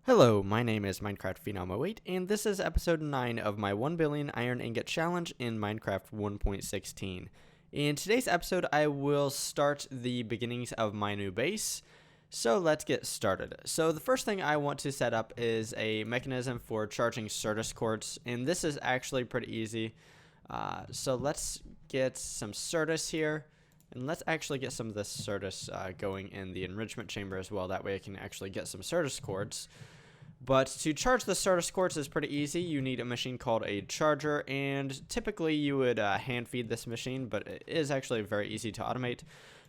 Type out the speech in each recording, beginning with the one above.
Hello, my name is Minecraft Phenom 08, and this is episode 9 of my 1 Billion Iron Ingot Challenge in Minecraft 1.16. In today's episode, I will start the beginnings of my new base, so let's get started. So the first thing I want to set up is a mechanism for charging Certus quartz, and this is actually pretty easy. So let's get some Certus here. And let's actually get some of this Certus going in the enrichment chamber as well. That way I can actually get some Certus quartz. But to charge the Certus quartz is pretty easy. You need a machine called a charger, and typically you would hand feed this machine, but it is actually very easy to automate.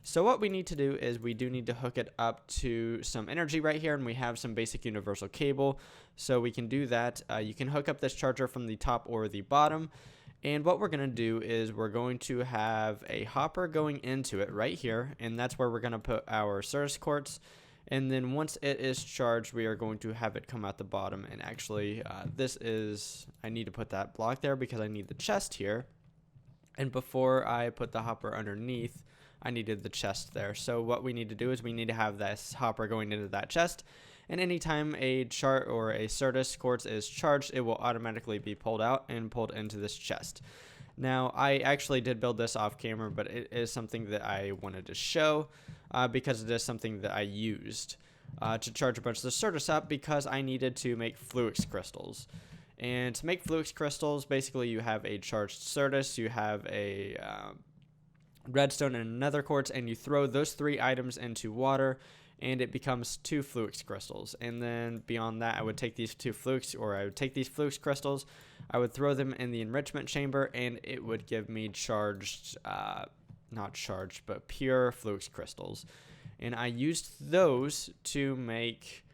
So what we need to do is we do need to hook it up to some energy right here, and we have some basic universal cable. So we can do that. You can hook up this charger from the top or the bottom. And what we're going to do is we're going to have a hopper going into it right here, and that's where we're going to put our Certus quartz. And then once it is charged, we are going to have it come out the bottom. And actually, I need to put that block there because I need the chest here. And before I put the hopper underneath, I needed the chest there. So what we need to do is we need to have this hopper going into that chest. And anytime a chart or a Certus quartz is charged, it will automatically be pulled out and pulled into this chest. Now, I actually did build this off camera, but it is something that I wanted to show because it is something that I used to charge a bunch of the Certus up because I needed to make Fluix crystals. And to make Fluix crystals, basically you have a charged Certus, you have a redstone and another quartz, and you throw those three items into water, and it becomes 2 Fluix crystals. And then beyond that, I would take these Fluix crystals, I would throw them in the enrichment chamber, and it would give me pure Fluix crystals. And I used those to make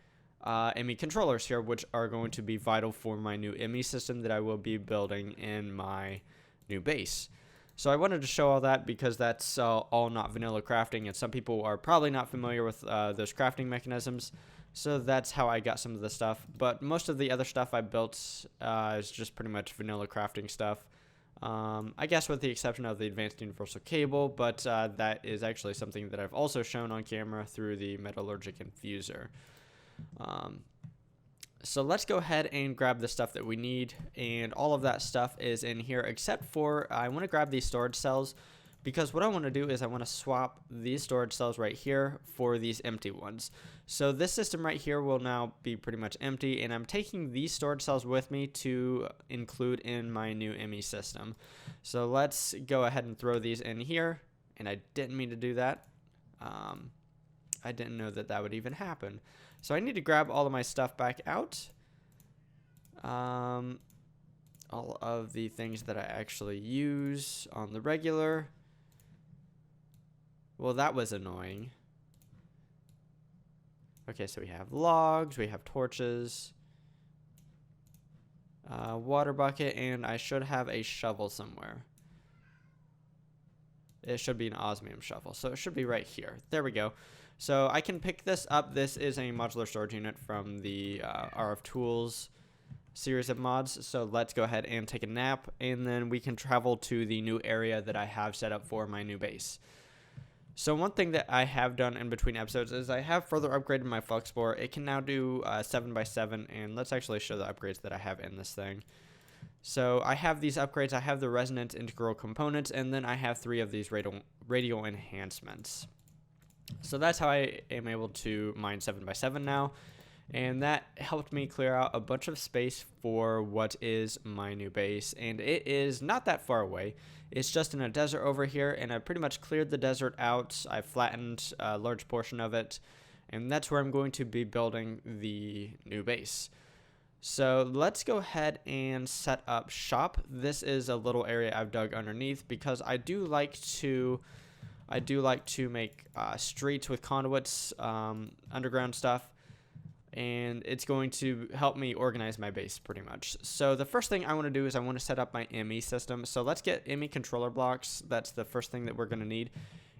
ME controllers here, which are going to be vital for my new ME system that I will be building in my new base. So I wanted to show all that because that's all not vanilla crafting, and some people are probably not familiar with those crafting mechanisms. So that's how I got some of the stuff. But most of the other stuff I built is just pretty much vanilla crafting stuff. I guess with the exception of the advanced universal cable, but that is actually something that I've also shown on camera through the metallurgic infuser. So let's go ahead and grab the stuff that we need, and all of that stuff is in here except for I want to grab these storage cells because what I want to do is I want to swap these storage cells right here for these empty ones. So this system right here will now be pretty much empty, and I'm taking these storage cells with me to include in my new ME system. So let's go ahead and throw these in here, and I didn't mean to do that. I didn't know that that would even happen. So I need to grab all of my stuff back out. All of the things that I actually use on the regular. Well, that was annoying. Okay, so we have logs, we have torches, water bucket, and I should have a shovel somewhere. It should be an osmium shovel, so it should be right here. There we go. So I can pick this up. This is a modular storage unit from the RF Tools series of mods. So let's go ahead and take a nap, and then we can travel to the new area that I have set up for my new base. So one thing that I have done in between episodes is I have further upgraded my Fluxpore. It can now do 7x7, and let's actually show the upgrades that I have in this thing. So I have these upgrades. I have the resonance integral components, and then I have 3 of these radial enhancements. So that's how I am able to mine 7x7 now, and that helped me clear out a bunch of space for what is my new base, and it is not that far away. It's just in a desert over here, and I pretty much cleared the desert out. I flattened a large portion of it, and that's where I'm going to be building the new base. So let's go ahead and set up shop. This is a little area I've dug underneath because I do like to make streets with conduits, underground stuff, and it's going to help me organize my base pretty much. So the first thing I want to do is I want to set up my ME system. So let's get ME controller blocks. That's the first thing that we're going to need.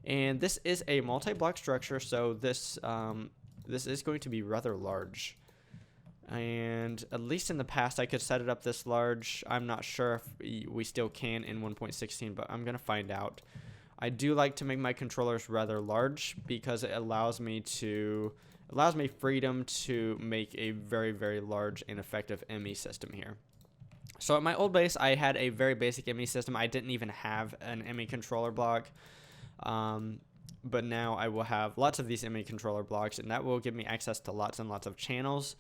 And this is a multi-block structure, so this is going to be rather large. And at least in the past I could set it up this large. I'm not sure if we still can in 1.16, but I'm going to find out. I do like to make my controllers rather large because it allows me to allows me freedom to make a very, very large and effective ME system here. So at my old base, I had a very basic ME system. I didn't even have an ME controller block. But now I will have lots of these ME controller blocks, and that will give me access to lots and lots of channels.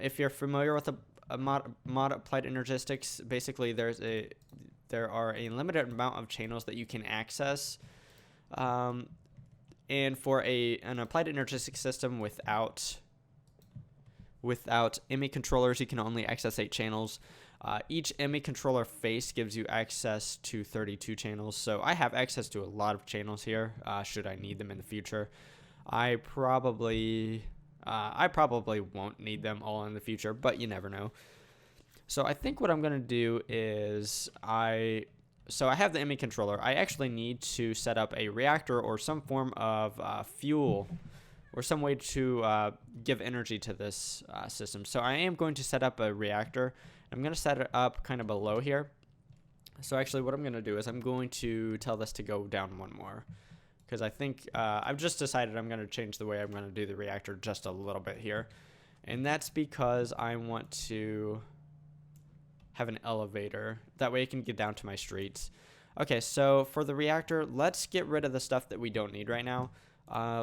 If you're familiar with a mod applied energistics, basically there are a limited amount of channels that you can access. And for an applied energistic system without ME controllers, you can only access 8 channels. Each ME controller face gives you access to 32 channels, so I have access to a lot of channels here, should I need them in the future. I probably won't need them all in the future, but you never know. So I think what I'm going to do is I have the ME controller. I actually need to set up a reactor or some form of fuel or some way to give energy to this system. So I am going to set up a reactor. I'm going to set it up kind of below here. So actually what I'm going to do is I'm going to tell this to go down one more, because I think I've just decided I'm going to change the way I'm going to do the reactor just a little bit here. And that's because I want to have an elevator. That way I can get down to my streets. Okay, so for the reactor, let's get rid of the stuff that we don't need right now.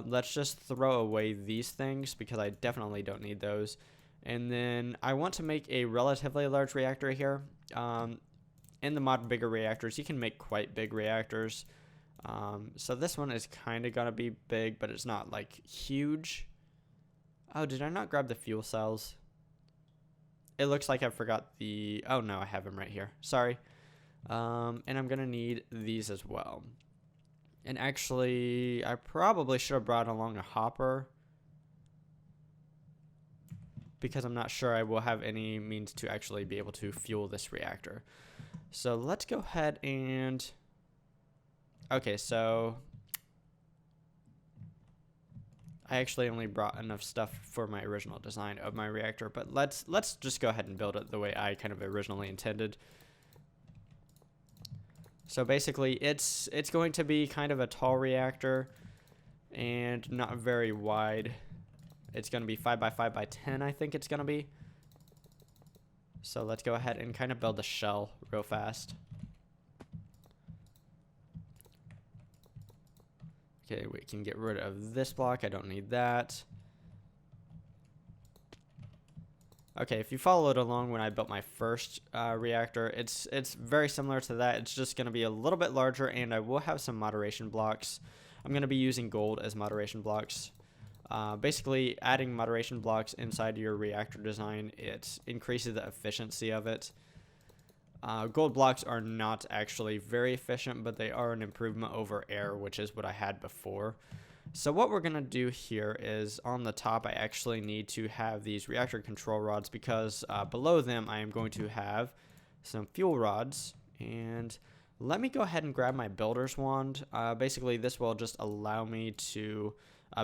Let's just throw away these things because I definitely don't need those. And then I want to make a relatively large reactor here. In the mod bigger reactors, you can make quite big reactors. So this one is kind of gonna be big, but it's not like huge. Oh, did I not grab the fuel cells? It looks like I forgot the... Oh no, I have them right here. Sorry. And I'm gonna need these as well. And actually, I probably should have brought along a hopper, because I'm not sure I will have any means to actually be able to fuel this reactor. So let's go ahead and... Okay, so I actually only brought enough stuff for my original design of my reactor, but let's just go ahead and build it the way I kind of originally intended. So basically it's going to be kind of a tall reactor and not very wide. It's going to be 5 by 5 by 10, I think it's going to be. So let's go ahead and kind of build the shell real fast. Okay, we can get rid of this block. I don't need that. Okay, if you followed along when I built my first reactor, it's very similar to that. It's just going to be a little bit larger, and I will have some moderation blocks. I'm going to be using gold as moderation blocks. Basically, adding moderation blocks inside your reactor design, it increases the efficiency of it. Gold blocks are not actually very efficient, but they are an improvement over air, which is what I had before. So what we're going to do here is on the top, I actually need to have these reactor control rods, because below them I am going to have some fuel rods. And let me go ahead and grab my builder's wand. Basically, this will just allow me to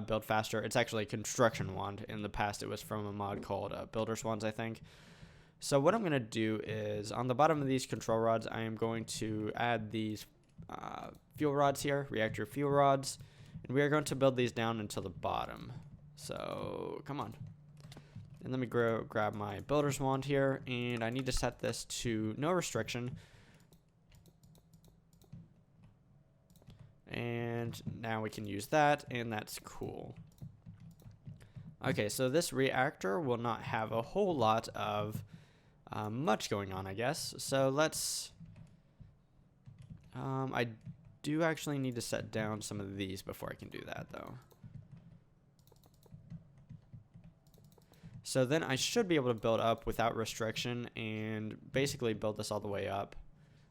build faster. It's actually a construction wand. In the past, it was from a mod called Builder's Wands, I think. So what I'm going to do is on the bottom of these control rods, I am going to add these fuel rods here, reactor fuel rods. And we are going to build these down until the bottom. So come on. And let me grab my builder's wand here. And I need to set this to no restriction. And now we can use that, and that's cool. Okay, so this reactor will not have a whole lot of much going on, I guess. So let's... I do actually need to set down some of these before I can do that, though. So then I should be able to build up without restriction and basically build this all the way up.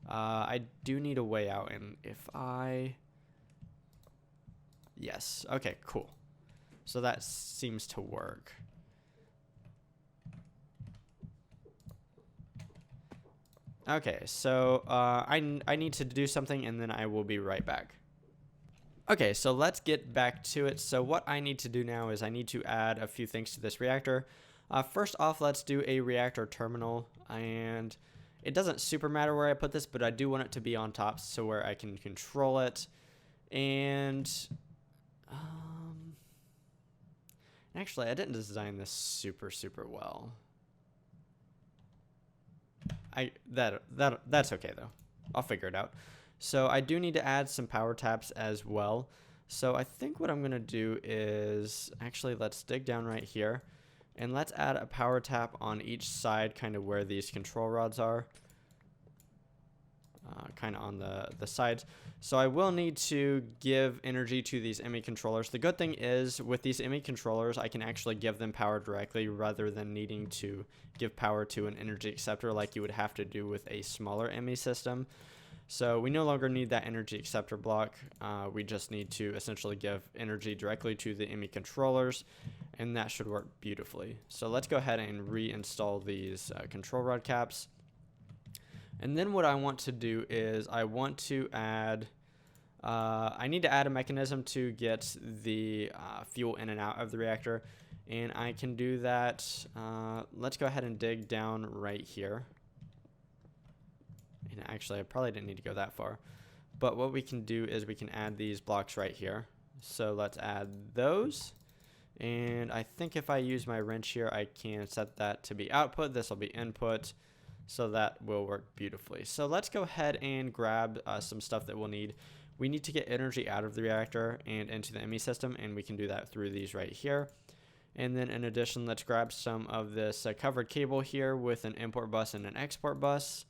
I do need a way out, and if I... Yes. Okay, cool. So that seems to work. Okay, so I need to do something, and then I will be right back. Okay, so let's get back to it. So what I need to do now is I need to add a few things to this reactor. First off, let's do a reactor terminal, and it doesn't super matter where I put this, but I do want it to be on top so where I can control it. And Actually, I didn't design this super well. That's okay though. I'll figure it out. So I do need to add some power taps as well. So I think what I'm going to do is, actually, let's dig down right here. And let's add a power tap on each side, kind of where these control rods are. Kind of on the sides. So I will need to give energy to these ME controllers. The good thing is, with these ME controllers, I can actually give them power directly rather than needing to give power to an energy acceptor like you would have to do with a smaller ME system. So we no longer need that energy acceptor block. We just need to essentially give energy directly to the ME controllers, and that should work beautifully. So let's go ahead and reinstall these control rod caps. And then what I want to do is I want to add, I need to add a mechanism to get the fuel in and out of the reactor. And I can do that. Let's go ahead and dig down right here. And actually, I probably didn't need to go that far. But what we can do is we can add these blocks right here. So let's add those. And I think if I use my wrench here, I can set that to be output. This will be input. So that will work beautifully. So let's go ahead and grab some stuff that we'll need. We need to get energy out of the reactor and into the ME system, and we can do that through these right here. And then in addition, let's grab some of this covered cable here with an import bus and an export bus.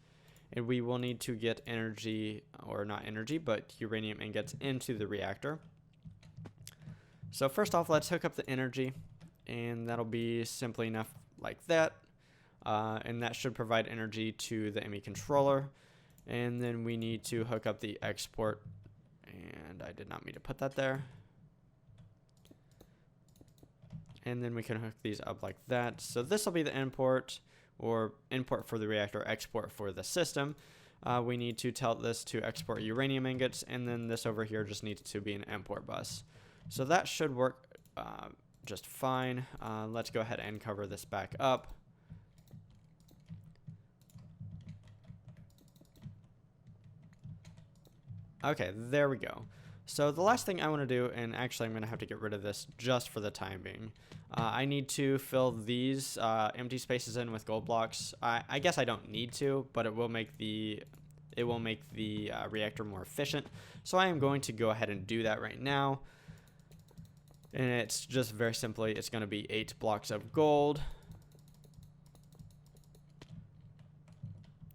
And we will need to get energy, or not energy, but uranium ingots into the reactor. So first off, let's hook up the energy, and that'll be simply enough like that. And that should provide energy to the ME controller. And then we need to hook up the export, and I did not mean to put that there. And then we can hook these up like that. So this will be the import, or import for the reactor, export for the system. We need to tell this to export uranium ingots, and then this over here just needs to be an import bus. So that should work just fine. Let's go ahead and cover this back up. Okay, there we go. So the last thing I want to do, and actually I'm going to have to get rid of this just for the time being. I need to fill these empty spaces in with gold blocks. I guess I don't need to, but it will make the reactor more efficient. So I am going to go ahead and do that right now. And it's just very simply, it's going to be 8 blocks of gold.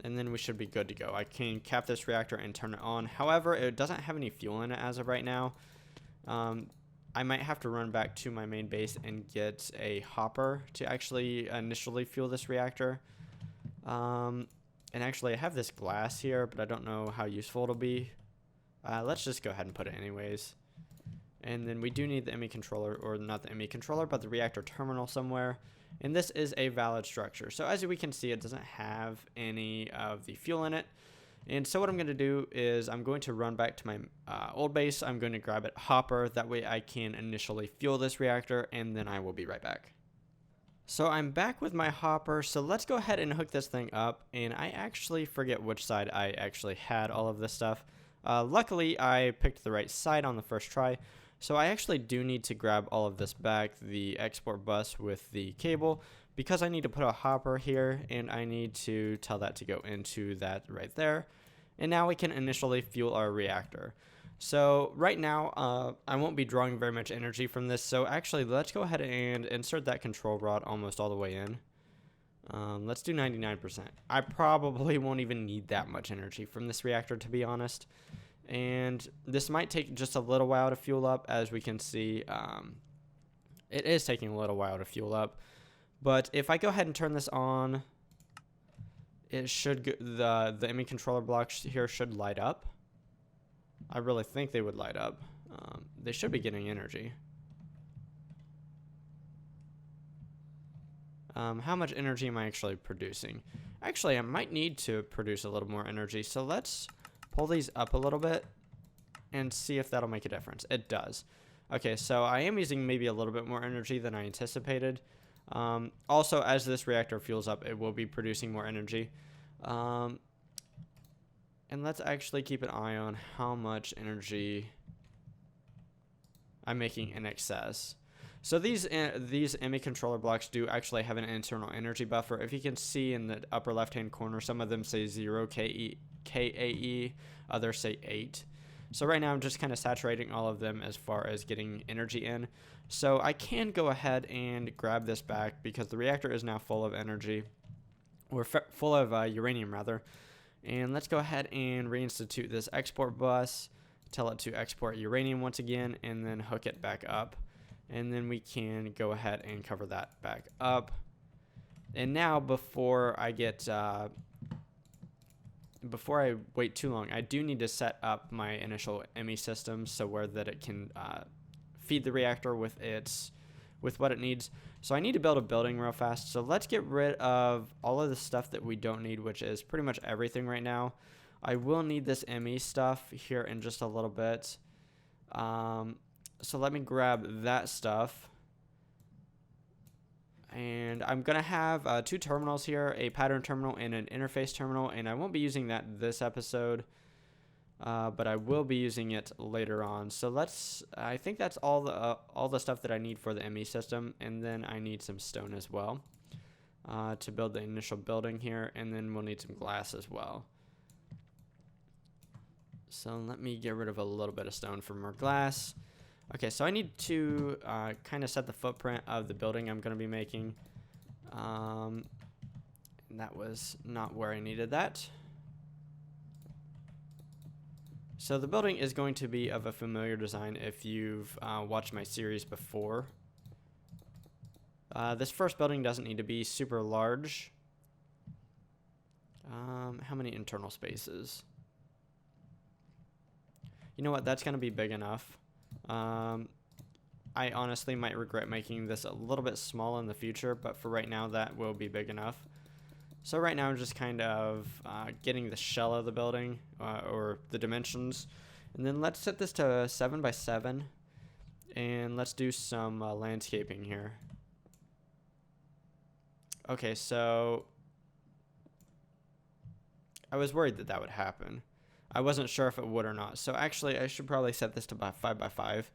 And then we should be good to go. I can cap this reactor and turn it on. However, it doesn't have any fuel in it as of right now. I might have to run back to my main base and get a hopper to actually initially fuel this reactor. And actually, I have this glass here, but I don't know how useful it'll be. Let's just go ahead and put it anyways. And then we do need the ME controller, or not the ME controller, but the reactor terminal somewhere. And this is a valid structure. So as we can see, it doesn't have any of the fuel in it. And so what I'm going to do is I'm going to run back to my old base. I'm going to grab a hopper. That way I can initially fuel this reactor, and then I will be right back. So I'm back with my hopper. So let's go ahead and hook this thing up. And I actually forget which side I actually had all of this stuff. Luckily, I picked the right side on the first try. So I actually do need to grab all of this back, the export bus with the cable, because I need to put a hopper here, and I need to tell that to go into that right there. And now we can initially fuel our reactor. So right now, I won't be drawing very much energy from this. So actually, let's go ahead and insert that control rod almost all the way in. Let's do 99%. I probably won't even need that much energy from this reactor, to be honest. And this might take just a little while to fuel up. As we can see, it is taking a little while to fuel up. But if I go ahead and turn this on, it should the ME controller blocks here should light up. I really think they would light up. They should be getting energy. How much energy am I actually producing? Actually, I might need to produce a little more energy. So let's pull these up a little bit and see if that'll make a difference. It does. Okay, so I am using maybe a little bit more energy than I anticipated. Also, as this reactor fuels up, it will be producing more energy. And let's actually keep an eye on how much energy I'm making in excess. So these ME controller blocks do actually have an internal energy buffer. If you can see in the upper left hand corner, some of them say 0 KAE, others say 8. So right now I'm just kind of saturating all of them as far as getting energy in. So I can go ahead and grab this back because the reactor is now full of energy, or full of uranium rather. And let's go ahead and reinstitute this export bus, tell it to export uranium once again, and then hook it back up. And then we can go ahead and cover that back up. And now before I wait too long, I do need to set up my initial ME system so where that it can feed the reactor with what it needs. So I need to build a building real fast. So let's get rid of all of the stuff that we don't need, which is pretty much everything right now. I will need this ME stuff here in just a little bit. So let me grab that stuff. And I'm going to have 2 terminals here, a pattern terminal and an interface terminal. And I won't be using that this episode, but I will be using it later on. So I think that's all the stuff that I need for the ME system. And then I need some stone as well to build the initial building here. And then we'll need some glass as well. So let me get rid of a little bit of stone for more glass. Okay, so I need to kind of set the footprint of the building I'm going to be making. And that was not where I needed that. So the building is going to be of a familiar design if you've watched my series before. This first building doesn't need to be super large. How many internal spaces? You know what? That's going to be big enough. I honestly might regret making this a little bit small in the future, but for right now that will be big enough. So right now I'm just kind of getting the shell of the building or the dimensions, and then let's set this to 7 by 7 and let's do some landscaping here. Okay, so I was worried that that would happen. I wasn't sure if it would or not. So actually, I should probably set this to 5 by 5.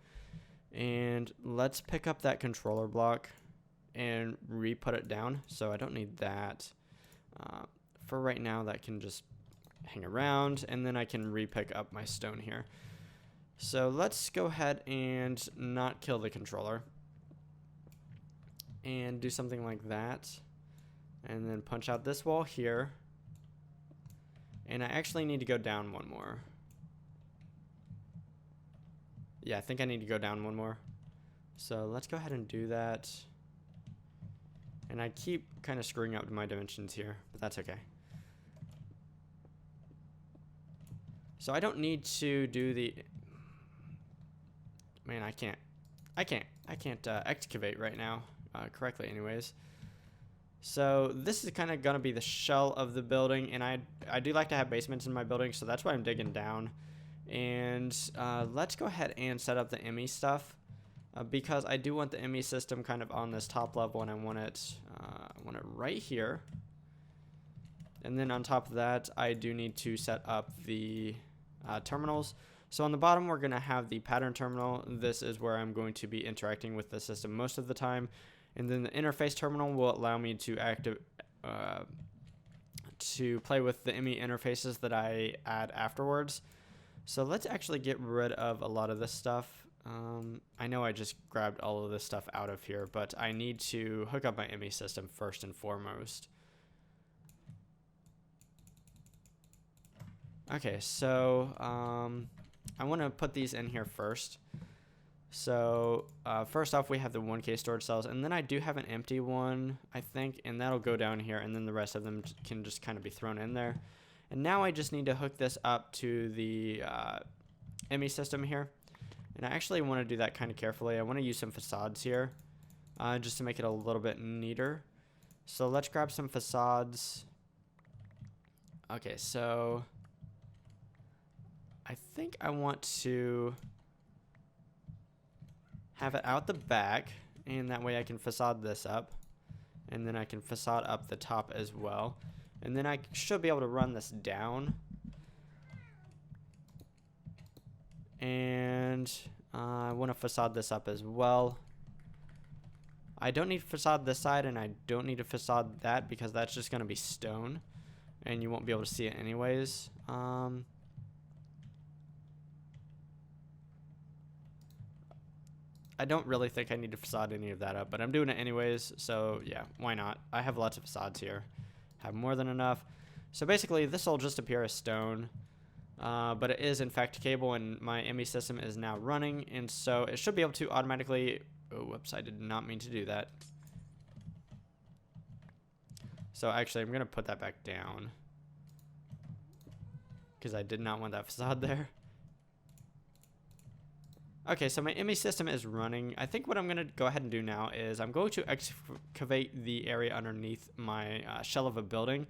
And let's pick up that controller block and re-put it down. So I don't need that. For right now, that can just hang around. And then I can re-pick up my stone here. So let's go ahead and not kill the controller. And do something like that. And then punch out this wall here. And I actually need to go down one more. Yeah, I think I need to go down one more. So let's go ahead and do that. And I keep kind of screwing up my dimensions here, but that's okay. So I don't need to do the... Man, I can't excavate right now correctly anyways. So this is kind of going to be the shell of the building, and I do like to have basements in my building, so that's why I'm digging down. And let's go ahead and set up the ME stuff because I do want the ME system kind of on this top level, and I want it right here. And then on top of that, I do need to set up the terminals. So on the bottom, we're going to have the pattern terminal. This is where I'm going to be interacting with the system most of the time. And then the interface terminal will allow me to play with the ME interfaces that I add afterwards. So let's actually get rid of a lot of this stuff. I know I just grabbed all of this stuff out of here, but I need to hook up my ME system first and foremost. Okay, so I want to put these in here first. So first off, we have the 1K storage cells, and then I do have an empty one, I think, and that'll go down here, and then the rest of them can just kind of be thrown in there. And now I just need to hook this up to the ME system here. And I actually want to do that kind of carefully. I want to use some facades here just to make it a little bit neater. So let's grab some facades. Okay, so I think I want to have it out the back, and that way I can facade this up, and then I can facade up the top as well, and then I should be able to run this down. And I want to facade this up as well. I don't need facade this side, and I don't need a facade that, because that's just going to be stone, and you won't be able to see it anyways. I don't really think I need to facade any of that up, but I'm doing it anyways, so yeah, why not? I have lots of facades here. Have more than enough. So basically, this will just appear as stone, but it is in fact cable, and my ME system is now running, and so it should be able to automatically... Oh, whoops, I did not mean to do that. So actually, I'm going to put that back down, because I did not want that facade there. Okay, so my ME system is running. I think what I'm going to go ahead and do now is I'm going to excavate the area underneath my shell of a building,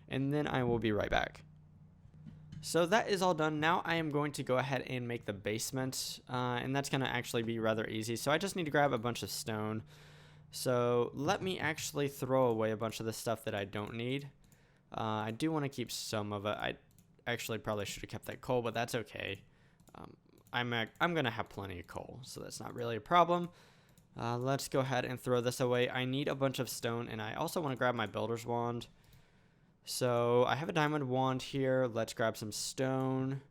and then I will be right back. So that is all done. Now I am going to go ahead and make the basement, and that's going to actually be rather easy. So I just need to grab a bunch of stone. So let me actually throw away a bunch of the stuff that I don't need. I do want to keep some of it. I actually probably should have kept that coal, but that's okay. I'm going to have plenty of coal, so that's not really a problem. Let's go ahead and throw this away. I need a bunch of stone, and I also want to grab my builder's wand. So I have a diamond wand here. Let's grab some stone.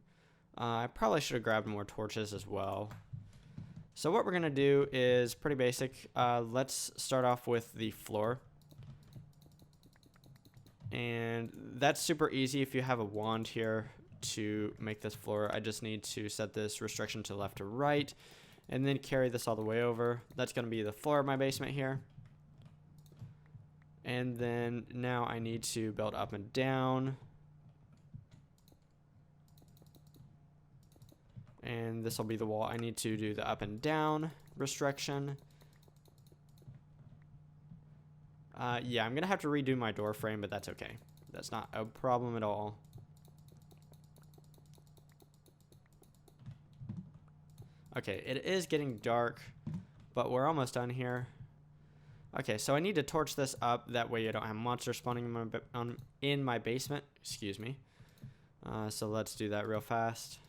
I probably should have grabbed more torches as well. So what we're going to do is pretty basic. Let's start off with the floor. And that's super easy if you have a wand here to make this floor. I just need to set this restriction to left to right and then carry this all the way over. That's going to be the floor of my basement here. And then now I need to build up and down. And this will be the wall. I need to do the up and down restriction. Yeah, I'm going to have to redo my door frame, but that's okay. That's not a problem at all. Okay, it is getting dark, but we're almost done here. Okay, so I need to torch this up. That way I don't have monsters spawning in my basement. Excuse me. So let's do that real fast.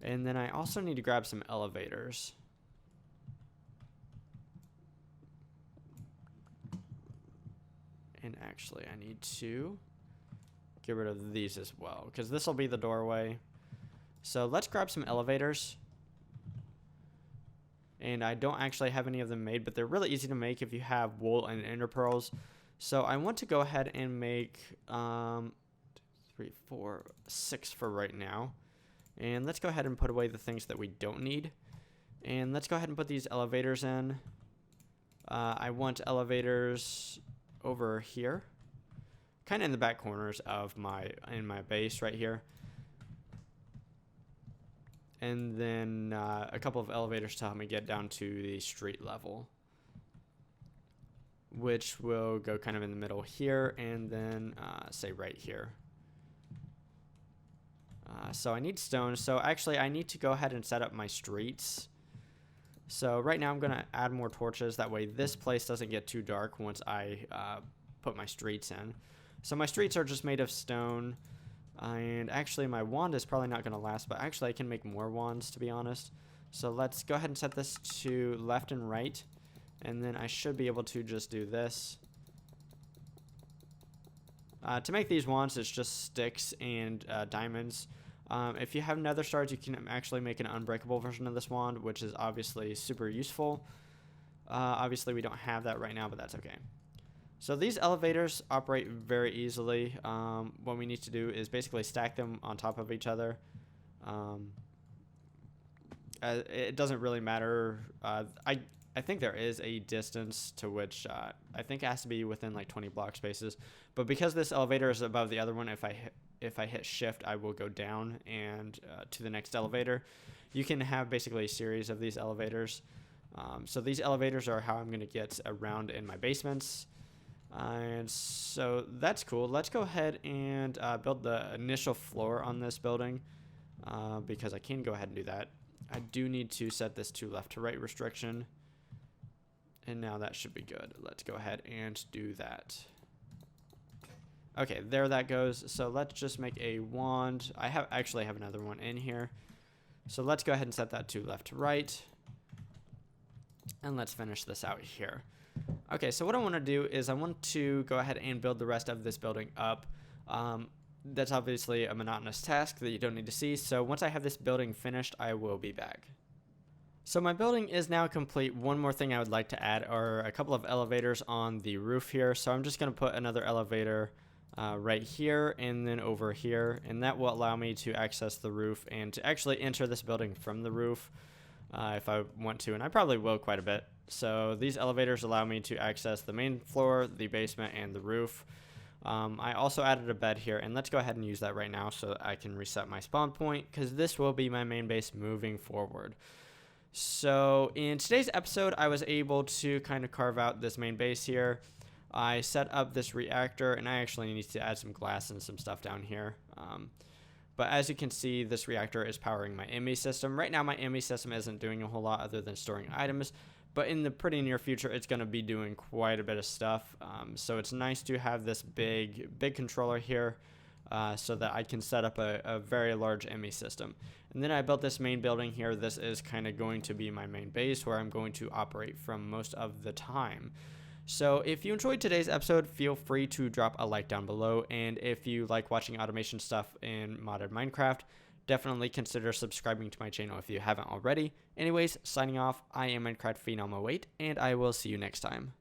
And then I also need to grab some elevators. And actually, I need to get rid of these as well, because this will be the doorway. So let's grab some elevators. And I don't actually have any of them made, but they're really easy to make if you have wool and ender pearls. So I want to go ahead and make 3, 4, 6 for right now. And let's go ahead and put away the things that we don't need. And let's go ahead and put these elevators in. I want elevators over here, kind of in the back corners of my base right here. And then a couple of elevators to help me get down to the street level, which will go kind of in the middle here, and then say right here. So I need stone. So actually I need to go ahead and set up my streets. So right now I'm going to add more torches. That way this place doesn't get too dark once I put my streets in. So my streets are just made of stone. And actually my wand is probably not going to last, but actually I can make more wands, to be honest. So let's go ahead and set this to left and right. And then I should be able to just do this. To make these wands, it's just sticks and diamonds. If you have nether stars, you can actually make an unbreakable version of this wand, which is obviously super useful. Obviously we don't have that right now, but that's okay. So these elevators operate very easily. What we need to do is basically stack them on top of each other. It doesn't really matter. I think there is a distance to which I think it has to be within like 20 block spaces. But because this elevator is above the other one, if I hit shift, I will go down and to the next elevator. You can have basically a series of these elevators. So these elevators are how I'm going to get around in my basements. And so that's cool. Let's go ahead and build the initial floor on this building, because I can go ahead and do that. I do need to set this to left to right restriction, and now that should be good. Let's go ahead and do that. Okay, there that goes. So let's just make a wand. I actually have another one in here, so let's go ahead and set that to left to right. And let's finish this out here. Okay, so what I want to do is I want to go ahead and build the rest of this building up. That's obviously a monotonous task that you don't need to see, so once I have this building finished, I will be back. So my building is now complete. One more thing I would like to add are a couple of elevators on the roof here. So I'm just going to put another elevator right here and then over here, and that will allow me to access the roof and to actually enter this building from the roof if I want to, and I probably will quite a bit. So these elevators allow me to access the main floor, the basement, and the roof. I also added a bed here, and let's go ahead and use that right now so I can reset my spawn point, because this will be my main base moving forward. So in today's episode, I was able to kind of carve out this main base here. I set up this reactor, and I actually need to add some glass and some stuff down here. But as you can see, this reactor is powering my ME system. Right now, my ME system isn't doing a whole lot other than storing items, but in the pretty near future, it's going to be doing quite a bit of stuff. So it's nice to have this big controller here so that I can set up a very large ME system. And then I built this main building here. This is kind of going to be my main base where I'm going to operate from most of the time. So if you enjoyed today's episode, feel free to drop a like down below. And if you like watching automation stuff in modded Minecraft, definitely consider subscribing to my channel if you haven't already. Anyways, signing off, I am Minecraft Phenom 08, and I will see you next time.